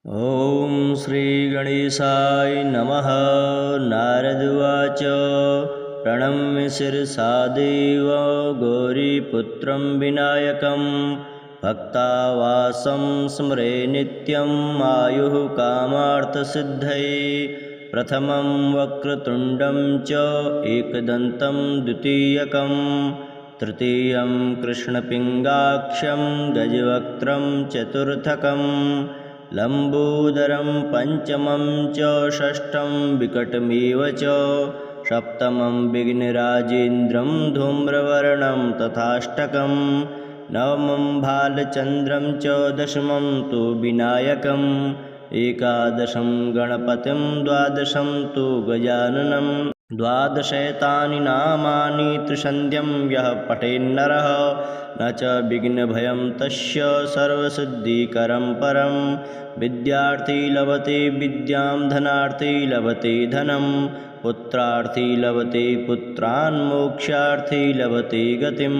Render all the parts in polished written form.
ॐ श्रीगणेशाय नमः। नारद उवाच प्रणम्य शिरसा देव गौरीपुत्रं विनायकं भक्तावासं स्मरे नित्यम् आयुः कामार्थसिद्धये। प्रथमं वक्रतुण्डं च एकदन्तं द्वितीयकं तृतीयं कृष्णपिङ्गाक्षं गजवक्त्रं चतुर्थकं लम्बोदरं पञ्चमं च षष्ठं विकटमेव च सप्तमं विघ्नराजेन्द्रं धूम्रवर्णं तथाष्टकं नवमं भालचन्द्रं च दशमं तु विनायकम् एकादशं गणपतिं द्वादशं तु गजाननं द्वादशैतानि नामानि त्रिसन्ध्यं यः पठेन्नरः न च विघ्नभयं तस्य सर्वसिद्धिकरं परं। विद्यार्थी लभते विद्यां धनार्थी लभते धनं पुत्रार्थी लभते पुत्रान् मोक्षार्थी लभते गतिं।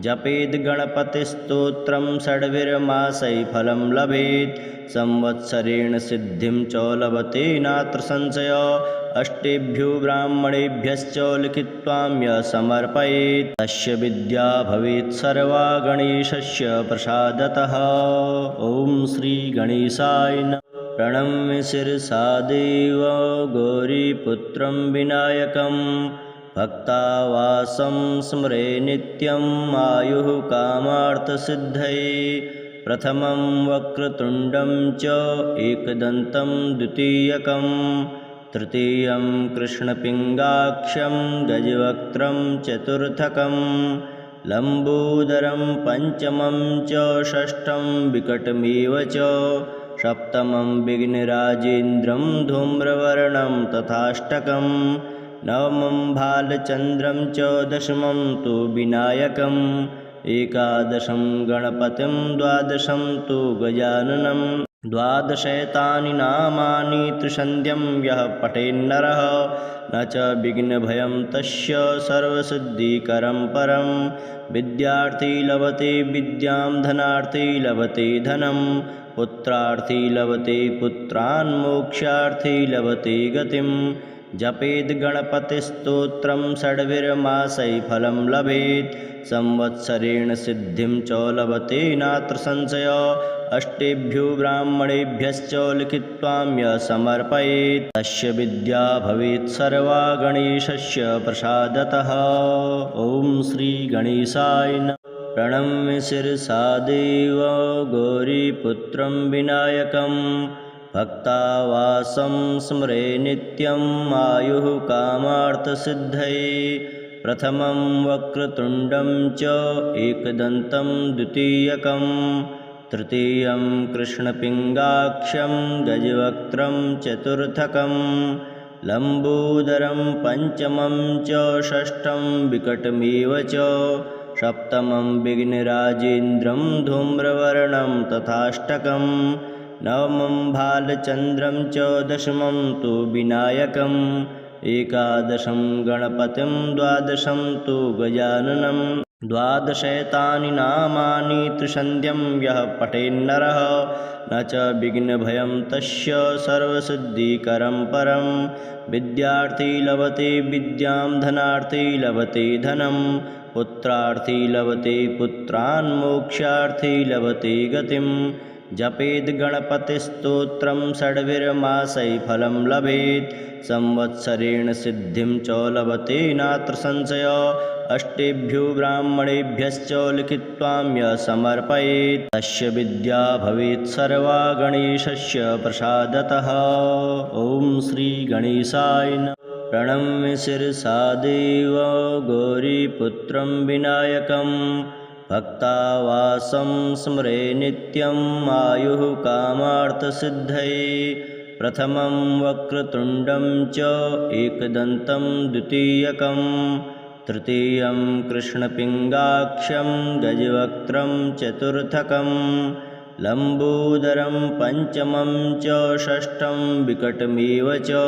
जपेद् गणपतिस्तोत्रं षड्भिर्मासै फलं लभेत् संवत्सरेण सिद्धिं च लभते नात्र संशयो। अष्टेभ्यो ब्राह्मणेभ्यश्च लिखित्वां यः समर्पयेत् तस्य विद्या भवेत् सर्वा गणेशस्य प्रसादतः। ॐ श्रीगणेशाय नमः। प्रणम्य शिरसा देव गौरीपुत्रं विनायकं भक्तावासं स्मरे नित्यम् आयुः कामार्थसिद्धये। प्रथमं वक्रतुण्डं च एकदन्तं द्वितीयकं तृतीयं कृष्णपिङ्गाक्षं गजवक्त्रं चतुर्थकं लम्बोदरं पञ्चमं च षष्ठं विकटमेव च सप्तमं विघ्नराजेन्द्रं धूम्रवर्णं तथाष्टकं नवमं भालचन्द्रं च दशमं तु विनायकम् एकादशं गणपतिं द्वादशं तु गजाननं द्वादशैतानि नामानि त्रिसन्ध्यं यः पठेन्नरः न च विघ्नभयं तस्य सर्वसिद्धिकरं परं। विद्यार्थी लभते विद्यां धनार्थी लभते धनं पुत्रार्थी लभते पुत्रान् मोक्षार्थी लभते गतिं। जपेद् गणपतिस्तोत्रं षड्भिर्मासै फलं लभेत् संवत्सरेण सिद्धिं च लभते नात्र संशयो। अष्टेभ्यो ब्राह्मणेभ्यश्च लिखित्वां यः समर्पयेत् तस्य विद्या भवेत् सर्वा गणेशस्य प्रसादतः। ॐ श्रीगणेशाय नमः। प्रणम्य शिरसा देव गौरीपुत्रं विनायकं भक्तावासं स्मरे नित्यम् आयुः कामार्थसिद्धये। प्रथमं वक्रतुण्डं च एकदन्तं द्वितीयकं तृतीयं कृष्णपिङ्गाक्षं गजवक्त्रं चतुर्थकं लम्बोदरं पञ्चमं च षष्ठं विकटमेव च सप्तमं विघ्नराजेन्द्रं धूम्रवर्णं तथाष्टकं नवमं भालचन्द्रं च दशमं तु विनायकम् एकादशं गणपतिं द्वादशं तु गजाननं द्वादशैतानि नामानि त्रिसन्ध्यं यः पठेन्नरः न च विघ्नभयं तस्य सर्वसिद्धिकरं परं। विद्यार्थी लभते विद्यां धनार्थी लभते धनं पुत्रार्थी लभते पुत्रान् मोक्षार्थी लभते गतिं। जपेद् गणपतिस्तोत्रं षड्भिर्मासै फलं लभेत् संवत्सरेण सिद्धिं च लभते नात्र संशयो। अष्टेभ्यो ब्राह्मणेभ्यश्च लिखित्वां यः समर्पयेत् तस्य विद्या भवेत् सर्वा गणेशस्य प्रसादतः। ॐ श्रीगणेशाय नमः। प्रणम्य शिरसा देव गौरीपुत्रं विनायकं भक्तावासं स्मरे नित्यम् आयुः कामार्थसिद्धये। प्रथमं वक्रतुण्डं च एकदन्तं द्वितीयकं तृतीयं कृष्णपिङ्गाक्षं गजवक्त्रं चतुर्थकं लम्बोदरं पञ्चमं च षष्ठं विकटमेव च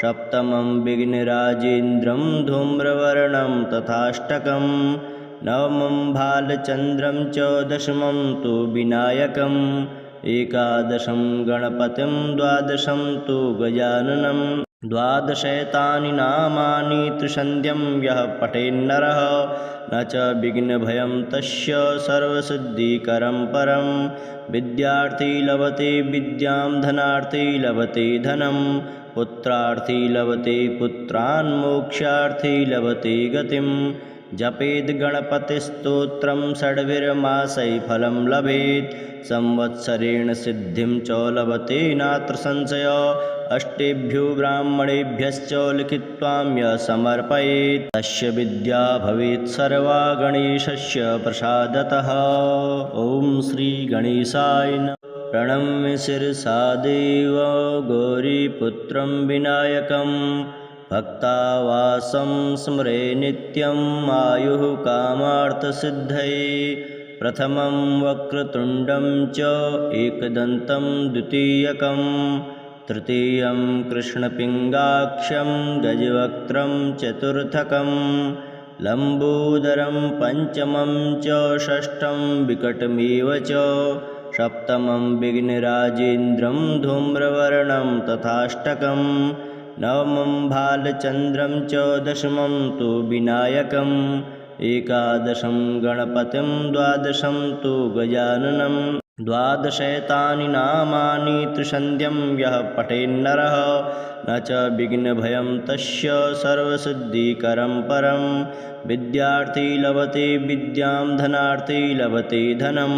सप्तमं विघ्नराजेन्द्रं धूम्रवर्णं तथाष्टकं नवमं भालचन्द्रं च दशमं तु विनायकम् एकादशं गणपतिं द्वादशं तु गजाननं द्वादशैतानि नामानि त्रिसन्ध्यं यः पठेन्नरः न च विघ्नभयं तस्य सर्वसिद्धिकरं परं विद्यार्थी लभते विद्यां धनार्थी लभते धनं पुत्रार्थी लभते पुत्रान् मोक्षार्थी लभते गतिं जपेद् गणपतिस्तोत्रं षड्भिर्मासै फलं लभेत् संवत्सरेण सिद्धिं च लभते नात्र संशयो अष्टेभ्यो ब्राह्मणेभ्यश्च लिखित्वाम्य समर्पयेत् तस्य विद्या भवेत् सर्वा गणेशस्य प्रसादतः। ॐ श्री गणेशाय नमः। प्रणम्य शिरसा देव गौरीपुत्रं विनायकं भक्तावासं स्मरे नित्यम् आयुः कामार्थसिद्धये प्रथमं वक्रतुण्डं च एकदन्तं द्वितीयकं तृतीयं कृष्णपिङ्गाक्षं गजवक्त्रं चतुर्थकं लम्बोदरं पञ्चमं च षष्ठं विकटमेव च सप्तमं विघ्नराजेन्द्रं धूम्रवर्णं तथाष्टकं नवमं भालचन्द्रं च दशमं तु विनायकम् एकादशं गणपतिं द्वादशं तु गजाननं द्वादशैतानि नामानि त्रिसन्ध्यं यः पठेन्नरः न च विघ्नभयं तस्य सर्वसिद्धिकरं परं विद्यार्थी लभते विद्यां धनार्थी लभते धनं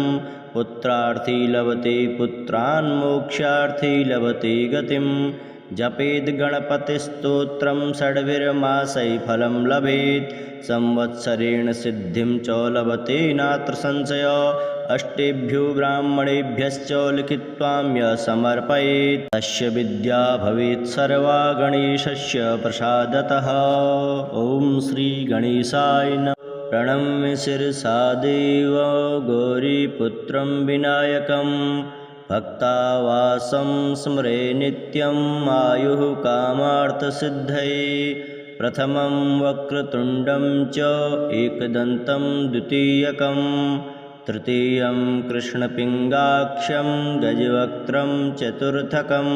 पुत्रार्थी लभते पुत्रान् मोक्षार्थी लभते गतिं जपेद् गणपतिस्तोत्रं षड्भिर्मासै फलं लभेत् संवत्सरेण सिद्धिं च लभते नात्र संशयो अष्टेभ्यो ब्राह्मणेभ्यश्च लिखित्वाम्य समर्पयेत् तस्य विद्या भवेत् सर्वा गणेशस्य प्रसादतः। ॐ श्री गणेशाय नमः। प्रणम्य शिरसा देव गौरीपुत्रं विनायकं भक्तावासं स्मरे नित्यम् आयुः कामार्थसिद्धये प्रथमं वक्रतुण्डं च एकदन्तं द्वितीयकं तृतीयं कृष्णपिङ्गाक्षं गजवक्त्रं चतुर्थकं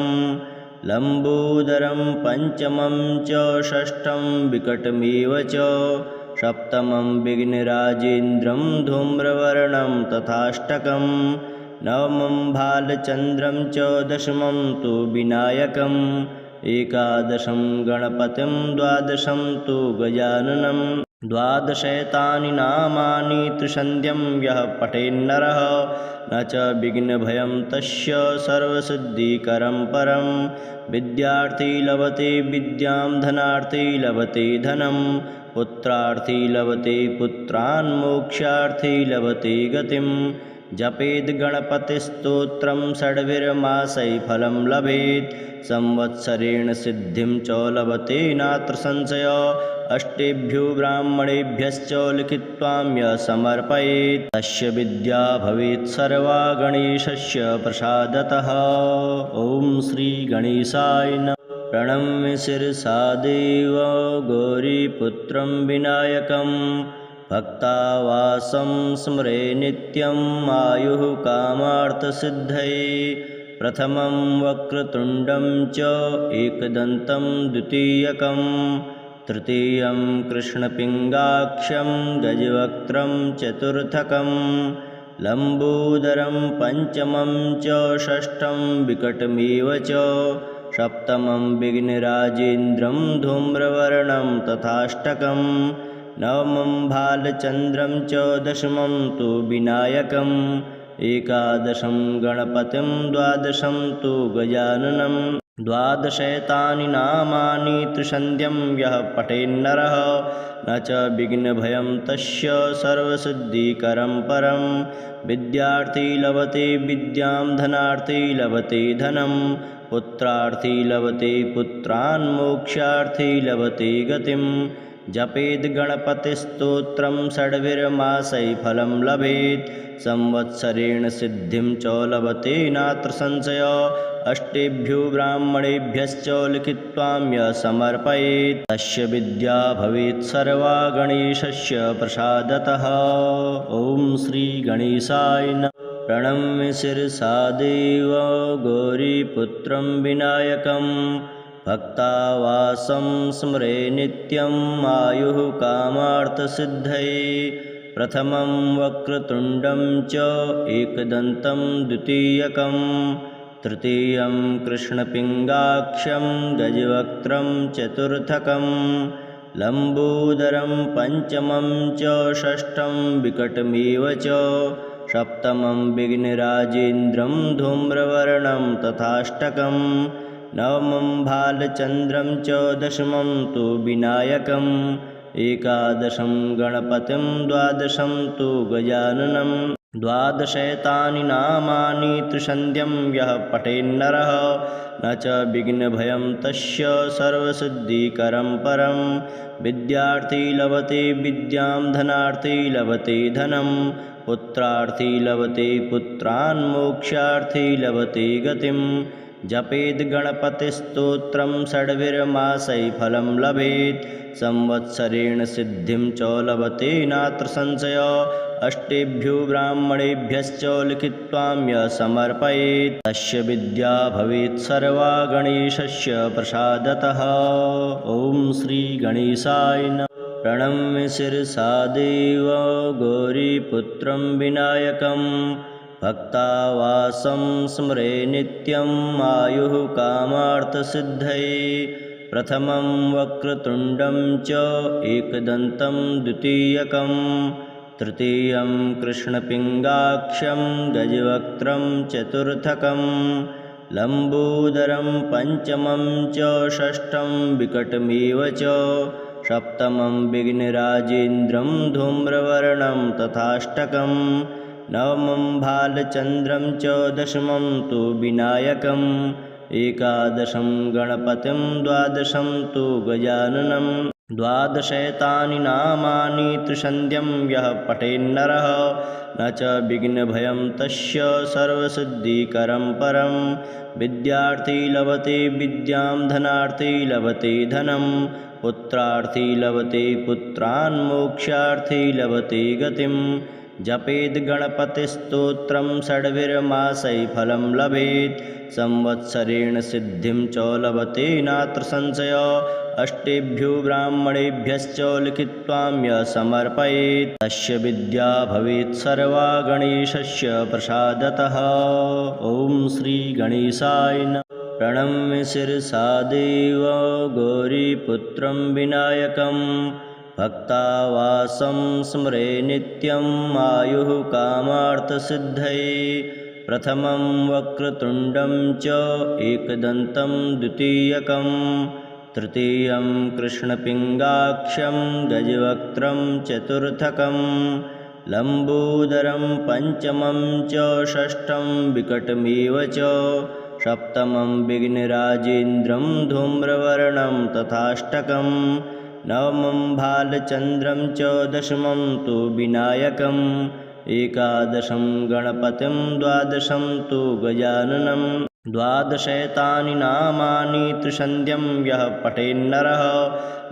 लम्बोदरं पञ्चमं च षष्ठं विकटमेव च सप्तमं विघ्नराजेन्द्रं धूम्रवर्णं तथाष्टकं नवमं भालचन्द्रं च दशमं तु विनायकम् एकादशं गणपतिं द्वादशं तु गजाननं द्वादशैतानि नामानि त्रिसन्ध्यं यः पठेन्नरः न च विघ्नभयं तस्य सर्वसिद्धिकरं परं विद्यार्थी लभते विद्यां धनार्थी लभते धनं पुत्रार्थी लभते पुत्रान् मोक्षार्थी लभते गतिं जपेद् गणपतिस्तोत्रं षड्भिर्मासै फलं लभेत् संवत्सरेण सिद्धिं च लभते नात्र संशयो अष्टेभ्यो ब्राह्मणेभ्यश्च लिखित्वाम्य समर्पयेत् तस्य विद्या भवेत् सर्वा गणेशस्य प्रसादतः। ॐ श्री गणेशाय नमः। प्रणम्य शिरसा देव गौरीपुत्रं विनायकं भक्तावासं स्मरे नित्यम् आयुः कामार्थसिद्धये प्रथमं वक्रतुण्डं च एकदन्तं द्वितीयकं तृतीयं कृष्णपिङ्गाक्षं गजवक्त्रं चतुर्थकं लम्बोदरं पञ्चमं च षष्ठं विकटमेव च सप्तमं विघ्नराजेन्द्रं धूम्रवर्णं तथाष्टकं नवमं भालचन्द्रं च दशमं तु विनायकम् एकादशं गणपतिं द्वादशं तु गजाननं द्वादशैतानि नामानि त्रिसन्ध्यं यः पठेन्नरः न च विघ्नभयं तस्य सर्वसिद्धिकरं परं विद्यार्थी लभते विद्यां धनार्थी लभते धनं पुत्रार्थी लभते पुत्रान् मोक्षार्थी लभते गतिं जपेद् गणपतिस्तोत्रं षड्भिर्मासै फलं लभेत् संवत्सरेण सिद्धिं च लभते नात्र संशयो अष्टेभ्यो ब्राह्मणेभ्यश्च लिखित्वाम्य समर्पयेत् तस्य विद्या भवेत् सर्वा गणेशस्य प्रसादतः। ॐ श्री गणेशाय नमः। प्रणम्य शिरसा देव गौरीपुत्रं विनायकं भक्तावासं स्मरे नित्यम् आयुः कामार्थसिद्धये प्रथमं वक्रतुण्डं च एकदन्तं द्वितीयकं तृतीयं कृष्णपिङ्गाक्षं गजवक्त्रं चतुर्थकं लम्बोदरं पञ्चमं च षष्ठं विकटमेव च सप्तमं विघ्नराजेन्द्रं धूम्रवर्णं तथाष्टकं नवमं भालचन्द्रं च दशमं तु विनायकम् एकादशं गणपतिं द्वादशं तु गजाननं द्वादशैतानि नामानि त्रिसन्ध्यं यः पठेन्नरः न च विघ्नभयं तस्य सर्वसिद्धिकरं परं विद्यार्थी लभते विद्यां धनार्थी लभते धनं पुत्रार्थी लभते पुत्रान् मोक्षार्थी लभते गतिं जपेद् गणपतिस्तोत्रं षड्भिर्मासै फलं लभेत् संवत्सरेण सिद्धिं च लभते नात्र संशयो अष्टेभ्यो ब्राह्मणेभ्यश्च लिखित्वाम्य समर्पयेत् तस्य विद्या भवेत् सर्वा गणेशस्य प्रसादतः। ॐ श्री गणेशाय नमः। प्रणम्य शिरसा देव गौरीपुत्रं विनायकं भक्तावासं स्मरे नित्यम् आयुः कामार्थसिद्धये प्रथमं वक्रतुण्डं च एकदन्तं द्वितीयकं तृतीयं कृष्णपिङ्गाक्षं गजवक्त्रं चतुर्थकं लम्बोदरं पञ्चमं च षष्ठं विकटमेव च सप्तमं विघ्नराजेन्द्रं धूम्रवर्णं तथाष्टकं नवमं भालचन्द्रं च दशमं तु विनायकम् एकादशं गणपतिं द्वादशं तु गजाननं द्वादशैतानि नामानि त्रिसन्ध्यं यः पठेन्नरः न च विघ्नभयं तस्य सर्वसिद्धिकरं परं विद्यार्थी लभते विद्यां धनार्थी लभते धनं पुत्रार्थी लभते पुत्रान् मोक्षार्थी लभते गतिं जपेद् गणपतिस्तोत्रं षड्भिर्मासै फलं लभेत् संवत्सरेण सिद्धिं च लभते नात्र संशयो अष्टेभ्यो ब्राह्मणेभ्यश्च लिखित्वाम्य समर्पयेत् तस्य विद्या भवेत् सर्वा गणेशस्य प्रसादतः। ॐ श्री गणेशाय नमः। प्रणम्य शिरसा देव गौरीपुत्रं विनायकं भक्तावासं स्मरे नित्यम् आयुः कामार्थसिद्धये प्रथमं वक्रतुण्डं च एकदन्तं द्वितीयकं तृतीयं कृष्णपिङ्गाक्षं गजवक्त्रं चतुर्थकं लम्बोदरं पञ्चमं च षष्ठं विकटमेव च सप्तमं विघ्नराजेन्द्रं धूम्रवर्णं तथाष्टकं नवमं भालचन्द्रं च दशमं तु विनायकम् एकादशं गणपतिं द्वादशं तु गजाननं द्वादशैतानि नामानि त्रिसन्ध्यं यः पठेन्नरः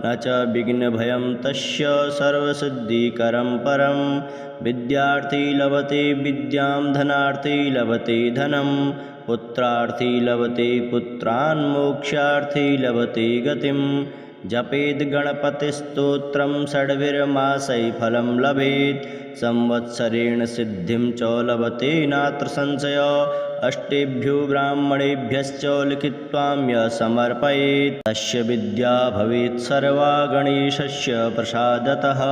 न च विघ्नभयं तस्य सर्वसिद्धिकरं परं विद्यार्थी लभते विद्यां धनार्थी लभते धनं पुत्रार्थी लभते पुत्रान् मोक्षार्थी लभते गतिं जपेद् गणपतिस्तोत्रं षड्भिर्मासै फलं लभेत् संवत्सरेण सिद्धिं च लभते नात्र संशयो अष्टेभ्यो ब्राह्मणेभ्यश्च लिखित्वाम्य समर्पयेत् तस्य विद्या भवेत् सर्वा गणेशस्य प्रसादतः।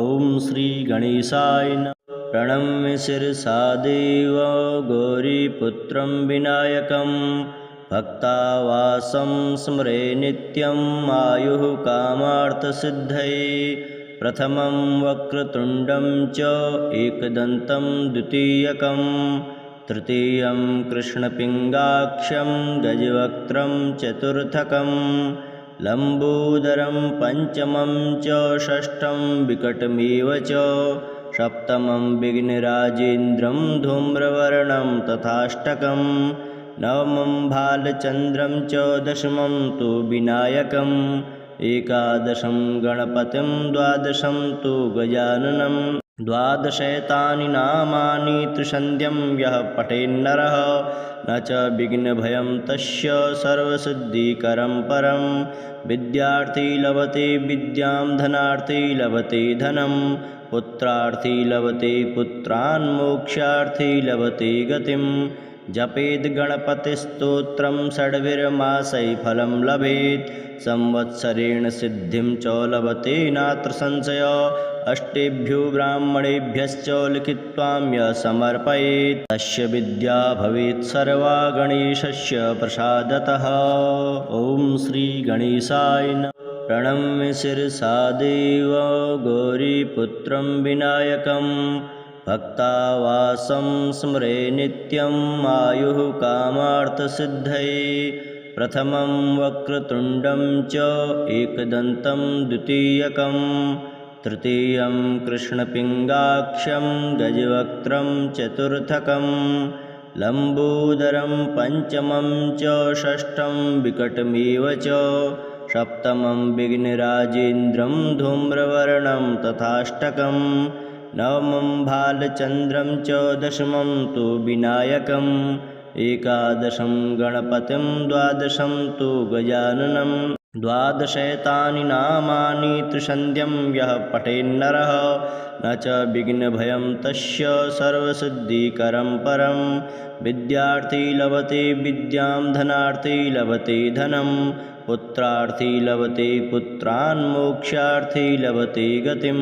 ॐ श्री गणेशाय नमः। प्रणम्य शिरसा देव गौरीपुत्रं विनायकं भक्तावासं स्मरे नित्यम् आयुः कामार्थसिद्धये प्रथमं वक्रतुण्डं च एकदन्तं द्वितीयकं तृतीयं कृष्णपिङ्गाक्षं गजवक्त्रं चतुर्थकं लम्बोदरं पञ्चमं च षष्ठं विकटमेव च सप्तमं विघ्नराजेन्द्रं धूम्रवर्णं तथाष्टकं नवमं भालचन्द्रं च दशमं तु विनायकम् एकादशं गणपतिं द्वादशं तु गजाननं द्वादशैतानि नामानि त्रिसन्ध्यं यः पठेन्नरः न च विघ्नभयं तस्य सर्वसिद्धिकरं परं विद्यार्थी लभते विद्यां धनार्थी लभते धनं पुत्रार्थी लभते पुत्रान् मोक्षार्थी लभते गतिं जपेद् गणपतिस्तोत्रं षड्भिर्मासै फलं लभेत् संवत्सरेण सिद्धिं च लभते नात्र संशयो अष्टेभ्यो ब्राह्मणेभ्यश्च लिखित्वाम्य समर्पयेत् तस्य विद्या भवेत् सर्वा गणेशस्य प्रसादतः। ॐ श्री गणेशाय नमः। प्रणम्य शिरसा देव गौरीपुत्रं विनायकं भक्तावासं स्मरे नित्यम् आयुः कामार्थसिद्धये प्रथमं वक्रतुण्डं च एकदन्तं द्वितीयकं तृतीयं कृष्णपिङ्गाक्षं गजवक्त्रं चतुर्थकं लम्बोदरं पञ्चमं च षष्ठं विकटमेव च सप्तमं विघ्नराजेन्द्रं धूम्रवर्णं तथाष्टकं नवमं भालचन्द्रं च दशमं तु विनायकम् एकादशं गणपतिं द्वादशं तु गजाननं द्वादशैतानि नामानि त्रिसन्ध्यं यः पठेन्नरः न च विघ्नभयं तस्य सर्वसिद्धिकरं परं विद्यार्थी लभते विद्यां धनार्थी लभते धनं पुत्रार्थी लभते पुत्रान् मोक्षार्थी लभते गतिं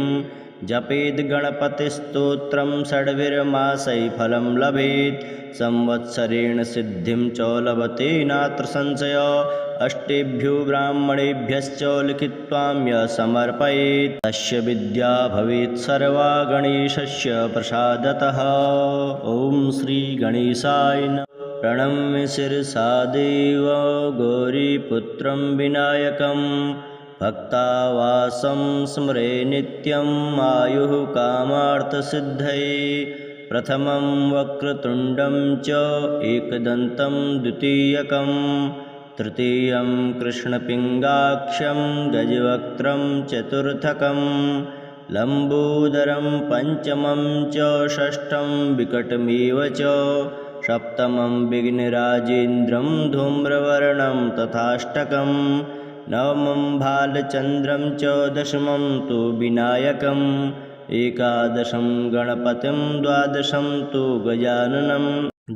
जपेद् गणपतिस्तोत्रं षड्भिर्मासै फलं लभेत् संवत्सरेण सिद्धिं च लभते नात्र संशयो अष्टेभ्यो ब्राह्मणेभ्यश्च लिखित्वाम्य समर्पयेत् तस्य विद्या भवेत् सर्वा गणेशस्य प्रसादतः। ॐ श्री गणेशाय नमः। प्रणम्य शिरसा देव गौरीपुत्रं विनायकं भक्तावासं स्मरे नित्यम् आयुः कामार्थसिद्धये प्रथमं वक्रतुण्डं च एकदन्तं द्वितीयकं तृतीयं कृष्णपिङ्गाक्षं गजवक्त्रं चतुर्थकं लम्बोदरं पञ्चमं च षष्ठं विकटमेव च सप्तमं विघ्नराजेन्द्रं धूम्रवर्णं तथाष्टकं नवमं भालचन्द्रं च दशमं तु विनायकम् एकादशं गणपतिं द्वादशं तु गजाननं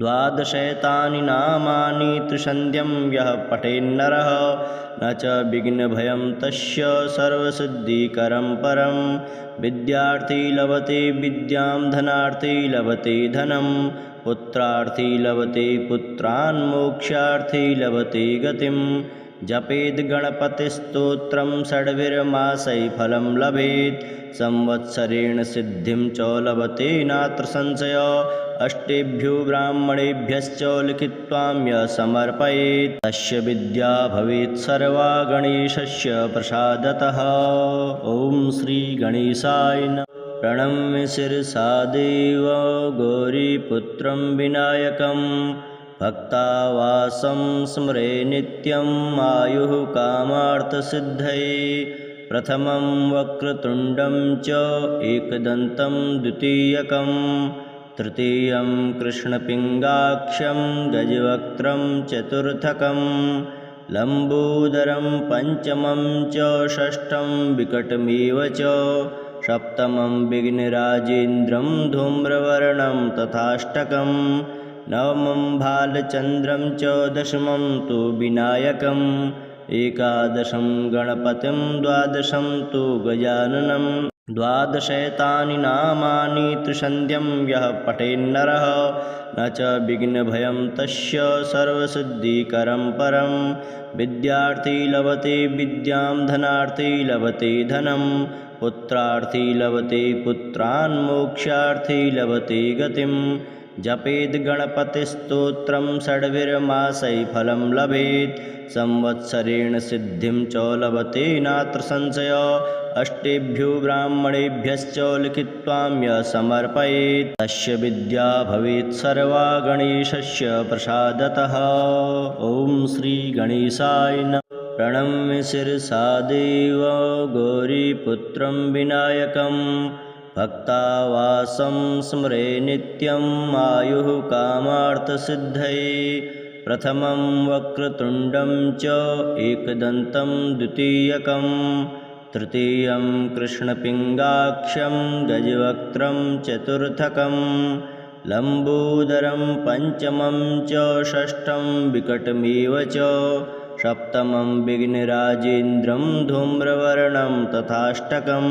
द्वादशैतानि नामानि त्रिसन्ध्यं यः पठेन्नरः न च विघ्नभयं तस्य सर्वसिद्धिकरं परं विद्यार्थी लभते विद्यां धनार्थी लभते धनं पुत्रार्थी लभते पुत्रान् मोक्षार्थी लभते गतिं जपेद् गणपतिस्तोत्रं षड्भिर्मासै फलं लभेत् संवत्सरेण सिद्धिं च लभते नात्र संशयो अष्टेभ्यो ब्राह्मणेभ्यश्च लिखित्वाम्य समर्पयेत् तस्य विद्या भवेत् सर्वा गणेशस्य प्रसादतः। ॐ श्री गणेशाय नमः। प्रणम्य शिरसा देव गौरीपुत्रं विनायकं भक्तावासं स्मरे नित्यम् आयुः कामार्थसिद्धये प्रथमं वक्रतुण्डं च एकदन्तं द्वितीयकं तृतीयं कृष्णपिङ्गाक्षं गजवक्त्रं चतुर्थकं लम्बोदरं पञ्चमं च षष्ठं विकटमेव च सप्तमं विघ्नराजेन्द्रं धूम्रवर्णं तथाष्टकं नवमं भालचन्द्रं च दशमं तु विनायकम् एकादशं गणपतिं द्वादशं तु गजाननं द्वादशैतानि नामानि त्रिसन्ध्यं यः पठेन्नरः न च विघ्नभयं तस्य सर्वसिद्धिकरं परं विद्यार्थी लभते विद्यां धनार्थी लभते धनं पुत्रार्थी लभते पुत्रान् मोक्षार्थी लभते गतिं जपेद् गणपतिस्तोत्रं षड्भिर्मासै फलं लभेत् संवत्सरेण सिद्धिं च लभते नात्र संशयो अष्टेभ्यो ब्राह्मणेभ्यश्च लिखित्वाम्य समर्पयेत् तस्य विद्या भवेत् सर्वा गणेशस्य प्रसादतः। ॐ श्री गणेशाय नमः। प्रणम्य शिरसा देव गौरीपुत्रं विनायकं भक्तावासं स्मरे नित्यम् आयुः कामार्थसिद्धये प्रथमं वक्रतुण्डं च एकदन्तं द्वितीयकं तृतीयं कृष्णपिङ्गाक्षं गजवक्त्रं चतुर्थकं लम्बोदरं पञ्चमं च षष्ठं विकटमिव च सप्तमं विघ्नराजेन्द्रं धूम्रवर्णं तथाष्टकं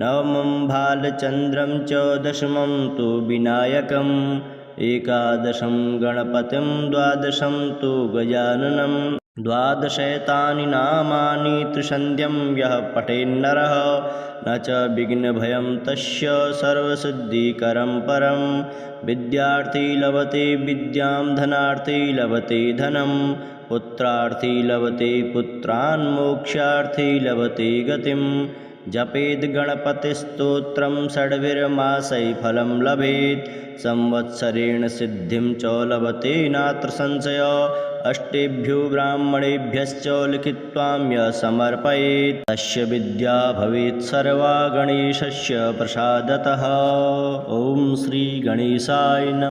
नवमं भालचन्द्रं च दशमं तु विनायकम् एकादशं गणपतिं द्वादशं तु गजाननं द्वादशैतानि नामानि त्रिसन्ध्यं यः पठेन्नरः न च विघ्नभयं तस्य सर्वसिद्धिकरं परं विद्यार्थी लभते विद्यां धनार्थी लभते धनं पुत्रार्थी लभते पुत्रान् मोक्षार्थी लभते गतिं जपेद् गणपतिस्तोत्रं षड्भिर्मासैः फलं लभेत् संवत्सरेण सिद्धिं च लभते नात्र संशयः अष्टेभ्यो ब्राह्मणेभ्यश्च लिखित्वां यः समर्पयेत् तस्य विद्या भवेत् सर्वा गणेशस्य प्रसादतः। ॐ श्री गणेशाय नमः।